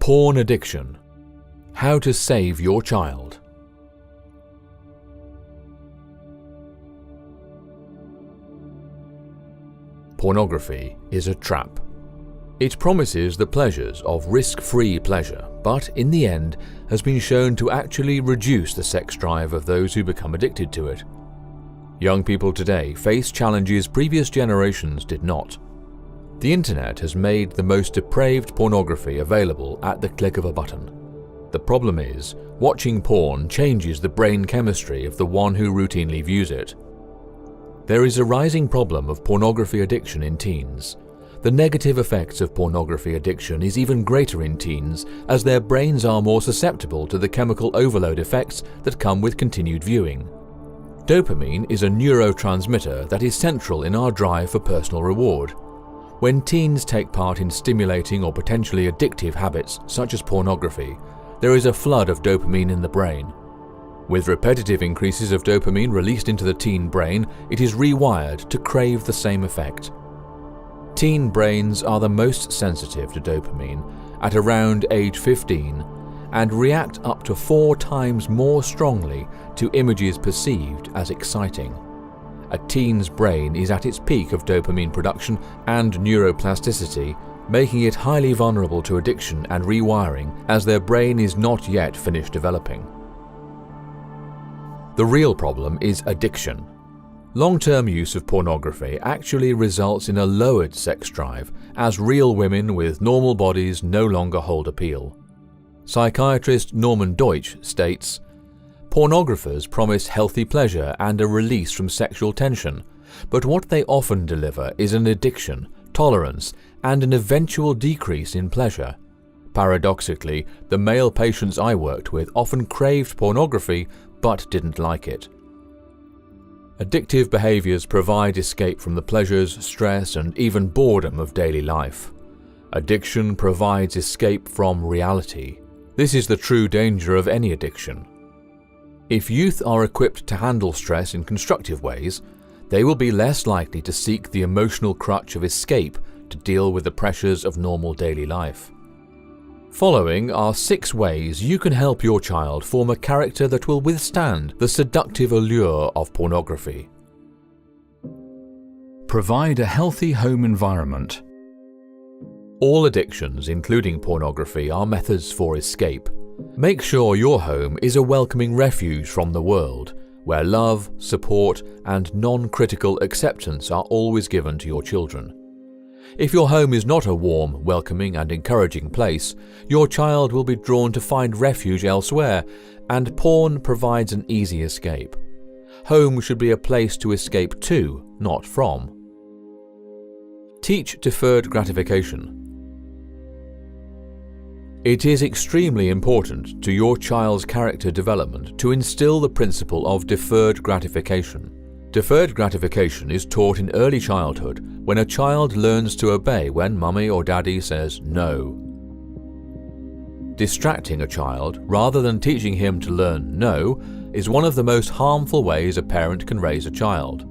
Porn addiction. How to save your child. Pornography is a trap. It promises the pleasures of risk-free pleasure, but in the end has been shown to actually reduce the sex drive of those who become addicted to it. Young people today face challenges previous generations did not. The internet has made the most depraved pornography available at the click of a button. The problem is, watching porn changes the brain chemistry of the one who routinely views it. There is a rising problem of pornography addiction in teens. The negative effects of pornography addiction is even greater in teens, as their brains are more susceptible to the chemical overload effects that come with continued viewing. Dopamine is a neurotransmitter that is central in our drive for personal reward. When teens take part in stimulating or potentially addictive habits such as pornography, there is a flood of dopamine in the brain. With repetitive increases of dopamine released into the teen brain, it is rewired to crave the same effect. Teen brains are the most sensitive to dopamine at around age 15 and react up to 4 times more strongly to images perceived as exciting. A teen's brain is at its peak of dopamine production and neuroplasticity, making it highly vulnerable to addiction and rewiring as their brain is not yet finished developing. The real problem is addiction. Long-term use of pornography actually results in a lowered sex drive, as real women with normal bodies no longer hold appeal. Psychiatrist Norman Deutsch states, "Pornographers promise healthy pleasure and a release from sexual tension, but what they often deliver is an addiction, tolerance, and an eventual decrease in pleasure. Paradoxically, the male patients I worked with often craved pornography but didn't like it." Addictive behaviors provide escape from the pleasures, stress, and even boredom of daily life. Addiction provides escape from reality. This is the true danger of any addiction. If youth are equipped to handle stress in constructive ways, they will be less likely to seek the emotional crutch of escape to deal with the pressures of normal daily life. Following are 6 ways you can help your child form a character that will withstand the seductive allure of pornography. Provide a healthy home environment. All addictions, including pornography, are methods for escape. Make sure your home is a welcoming refuge from the world, where love, support, and non-critical acceptance are always given to your children. If your home is not a warm, welcoming, and encouraging place, your child will be drawn to find refuge elsewhere, and porn provides an easy escape. Home should be a place to escape to, not from. Teach deferred gratification. It is extremely important to your child's character development to instill the principle of deferred gratification. Deferred gratification is taught in early childhood when a child learns to obey when mummy or daddy says no. Distracting a child rather than teaching him to learn no is one of the most harmful ways a parent can raise a child.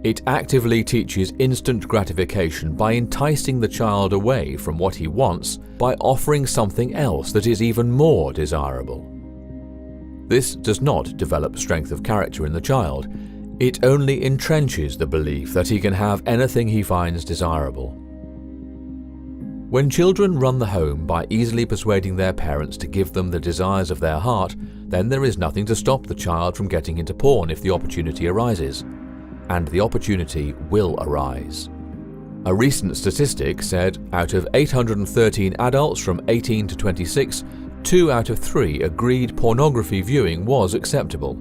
It actively teaches instant gratification by enticing the child away from what he wants by offering something else that is even more desirable. This does not develop strength of character in the child. It only entrenches the belief that he can have anything he finds desirable. When children run the home by easily persuading their parents to give them the desires of their heart, then there is nothing to stop the child from getting into porn if the opportunity arises. And the opportunity will arise. A recent statistic said out of 813 adults from 18 to 26, 2 out of 3 agreed pornography viewing was acceptable.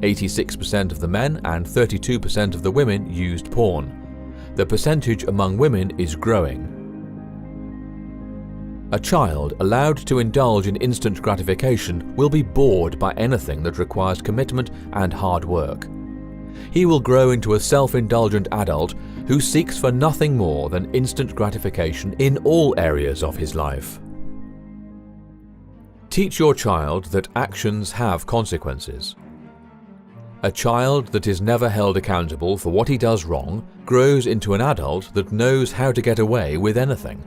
86% of the men and 32% of the women used porn. The percentage among women is growing. A child allowed to indulge in instant gratification will be bored by anything that requires commitment and hard work. He will grow into a self-indulgent adult who seeks for nothing more than instant gratification in all areas of his life. Teach your child that actions have consequences. A child that is never held accountable for what he does wrong grows into an adult that knows how to get away with anything.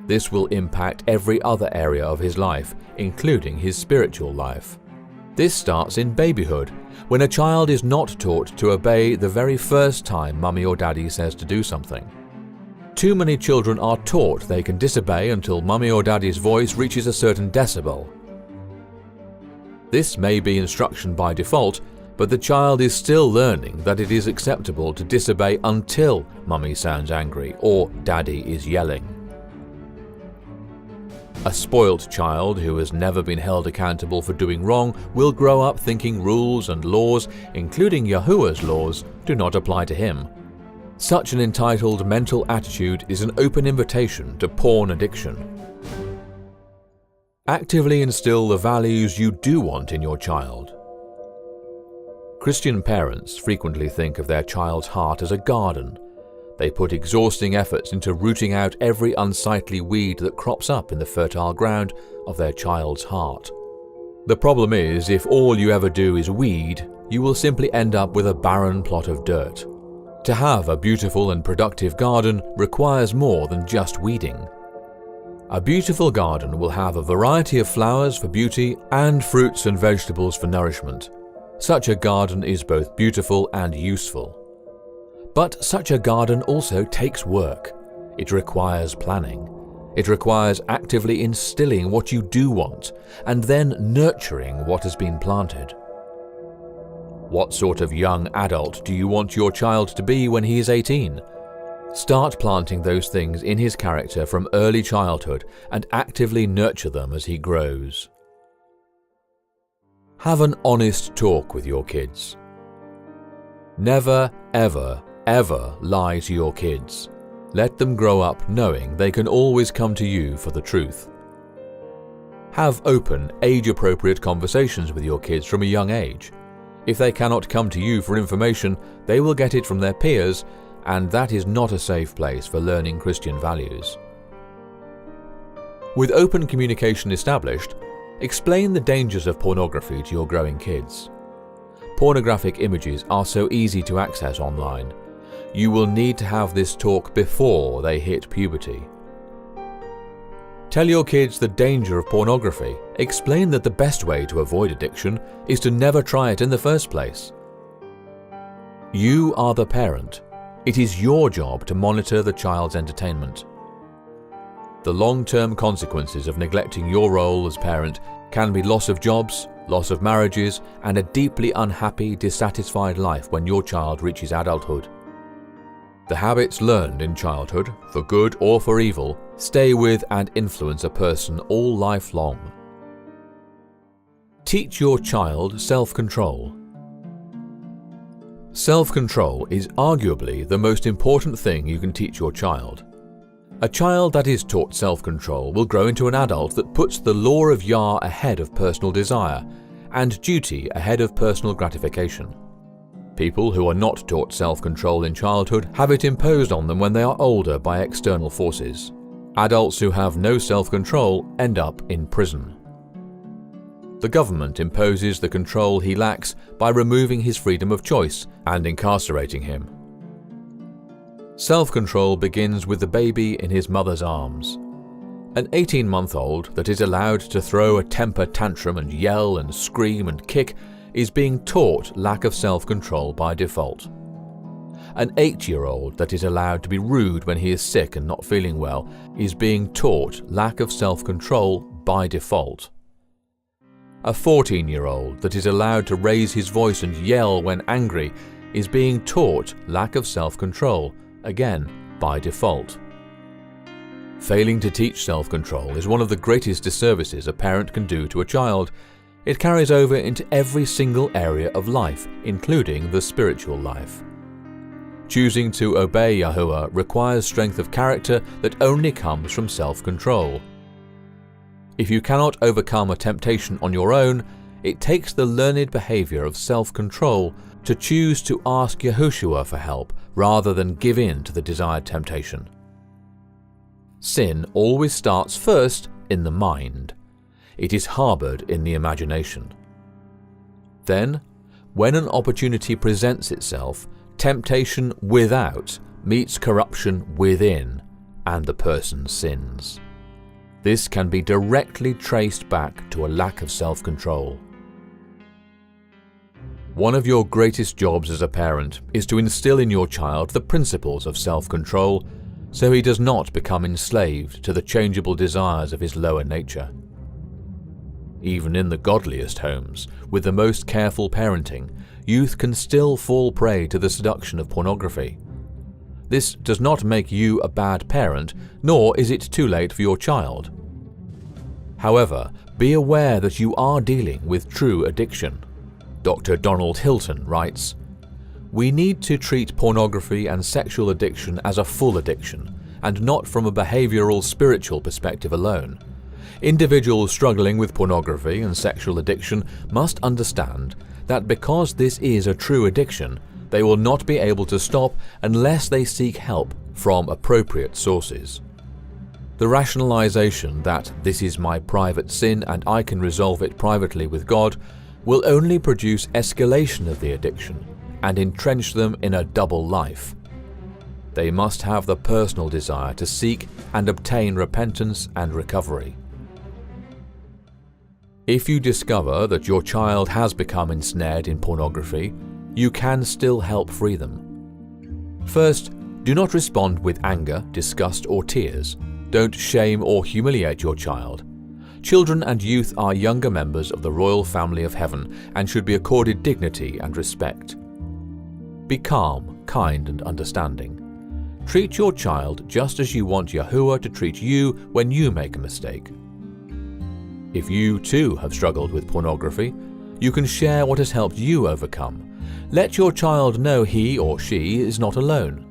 This will impact every other area of his life, including his spiritual life. This starts in babyhood, when a child is not taught to obey the very first time mummy or daddy says to do something. Too many children are taught they can disobey until mummy or daddy's voice reaches a certain decibel. This may be instruction by default, but the child is still learning that it is acceptable to disobey until mummy sounds angry or daddy is yelling. A spoilt child who has never been held accountable for doing wrong will grow up thinking rules and laws, including Yahuwah's laws, do not apply to him. Such an entitled mental attitude is an open invitation to porn addiction. Actively instill the values you do want in your child. Christian parents frequently think of their child's heart as a garden. They put exhausting efforts into rooting out every unsightly weed that crops up in the fertile ground of their child's heart. The problem is, if all you ever do is weed, you will simply end up with a barren plot of dirt. To have a beautiful and productive garden requires more than just weeding. A beautiful garden will have a variety of flowers for beauty and fruits and vegetables for nourishment. Such a garden is both beautiful and useful. But such a garden also takes work. It requires planning. It requires actively instilling what you do want and then nurturing what has been planted. What sort of young adult do you want your child to be when he is 18? Start planting those things in his character from early childhood and actively nurture them as he grows. Have an honest talk with your kids. Never, ever, ever lie to your kids. Let them grow up knowing they can always come to you for the truth. Have open, age-appropriate conversations with your kids from a young age. If they cannot come to you for information, they will get it from their peers, and that is not a safe place for learning Christian values. With open communication established, explain the dangers of pornography to your growing kids. Pornographic images are so easy to access online. You will need to have this talk before they hit puberty. Tell your kids the danger of pornography. Explain that the best way to avoid addiction is to never try it in the first place. You are the parent. It is your job to monitor the child's entertainment. The long-term consequences of neglecting your role as parent can be loss of jobs, loss of marriages, and a deeply unhappy, dissatisfied life when your child reaches adulthood. The habits learned in childhood, for good or for evil, stay with and influence a person all life long. Teach your child self-control. Self-control is arguably the most important thing you can teach your child. A child that is taught self-control will grow into an adult that puts the law of Yah ahead of personal desire and duty ahead of personal gratification. People who are not taught self-control in childhood have it imposed on them when they are older by external forces. Adults who have no self-control end up in prison. The government imposes the control he lacks by removing his freedom of choice and incarcerating him. Self-control begins with the baby in his mother's arms. An 18-month-old that is allowed to throw a temper tantrum and yell and scream and kick is being taught lack of self-control by default. An 8-year-old that is allowed to be rude when he is sick and not feeling well is being taught lack of self-control by default. A 14-year-old that is allowed to raise his voice and yell when angry is being taught lack of self-control, again by default. Failing to teach self-control is one of the greatest disservices a parent can do to a child. It carries over into every single area of life, including the spiritual life. Choosing to obey Yahuwah requires strength of character that only comes from self-control. If you cannot overcome a temptation on your own, it takes the learned behavior of self-control to choose to ask Yahushua for help rather than give in to the desired temptation. Sin always starts first in the mind. It is harbored in the imagination. Then, when an opportunity presents itself, temptation without meets corruption within, and the person sins. This can be directly traced back to a lack of self-control. One of your greatest jobs as a parent is to instill in your child the principles of self-control so he does not become enslaved to the changeable desires of his lower nature. Even in the godliest homes, with the most careful parenting, youth can still fall prey to the seduction of pornography. This does not make you a bad parent, nor is it too late for your child. However, be aware that you are dealing with true addiction. Dr. Donald Hilton writes, "We need to treat pornography and sexual addiction as a full addiction, and not from a behavioral spiritual perspective alone. Individuals struggling with pornography and sexual addiction must understand that because this is a true addiction, they will not be able to stop unless they seek help from appropriate sources. The rationalization that this is my private sin and I can resolve it privately with God will only produce escalation of the addiction and entrench them in a double life. They must have the personal desire to seek and obtain repentance and recovery. If you discover that your child has become ensnared in pornography, you can still help free them. First, do not respond with anger, disgust, or tears. Don't shame or humiliate your child. Children and youth are younger members of the royal family of heaven and should be accorded dignity and respect. Be calm, kind, and understanding. Treat your child just as you want Yahuwah to treat you when you make a mistake. If you too have struggled with pornography, you can share what has helped you overcome. Let your child know he or she is not alone.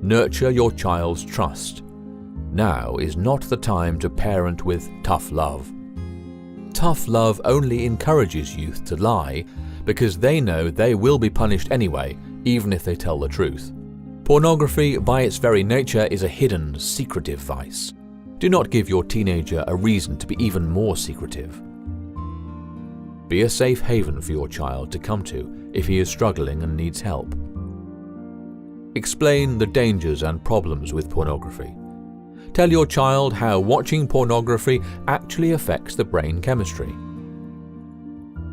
Nurture your child's trust. Now is not the time to parent with tough love. Tough love only encourages youth to lie because they know they will be punished anyway, even if they tell the truth. Pornography, by its very nature, is a hidden, secretive vice. Do not give your teenager a reason to be even more secretive. Be a safe haven for your child to come to if he is struggling and needs help. Explain the dangers and problems with pornography. Tell your child how watching pornography actually affects the brain chemistry.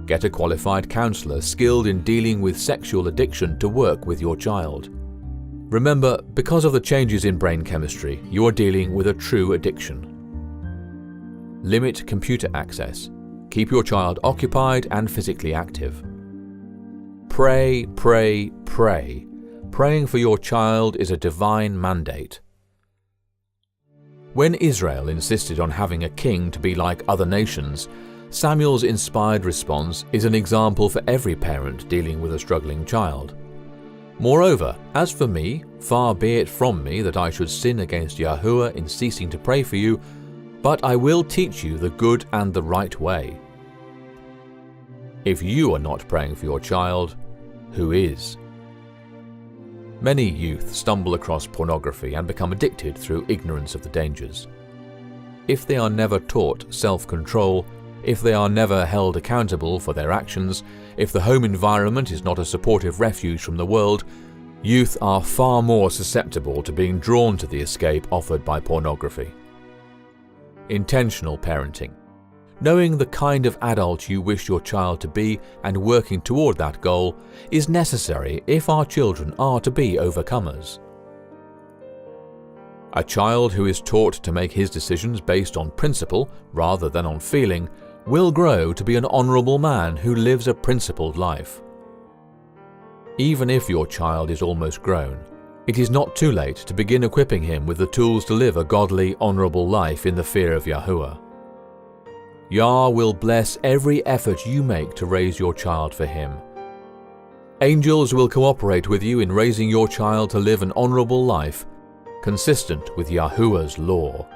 Get a qualified counselor skilled in dealing with sexual addiction to work with your child. Remember, because of the changes in brain chemistry, you are dealing with a true addiction. Limit computer access. Keep your child occupied and physically active. Pray, pray, pray. Praying for your child is a divine mandate. When Israel insisted on having a king to be like other nations, Samuel's inspired response is an example for every parent dealing with a struggling child. Moreover, as for me, far be it from me that I should sin against Yahuwah in ceasing to pray for you, but I will teach you the good and the right way. If you are not praying for your child, who is? Many youth stumble across pornography and become addicted through ignorance of the dangers. If they are never taught self-control, if they are never held accountable for their actions, if the home environment is not a supportive refuge from the world, youth are far more susceptible to being drawn to the escape offered by pornography. Intentional parenting. Knowing the kind of adult you wish your child to be and working toward that goal is necessary if our children are to be overcomers. A child who is taught to make his decisions based on principle rather than on feeling will grow to be an honorable man who lives a principled life. Even if your child is almost grown, it is not too late to begin equipping him with the tools to live a godly, honorable life in the fear of Yahuwah. Yah will bless every effort you make to raise your child for Him. Angels will cooperate with you in raising your child to live an honorable life, consistent with Yahuwah's law.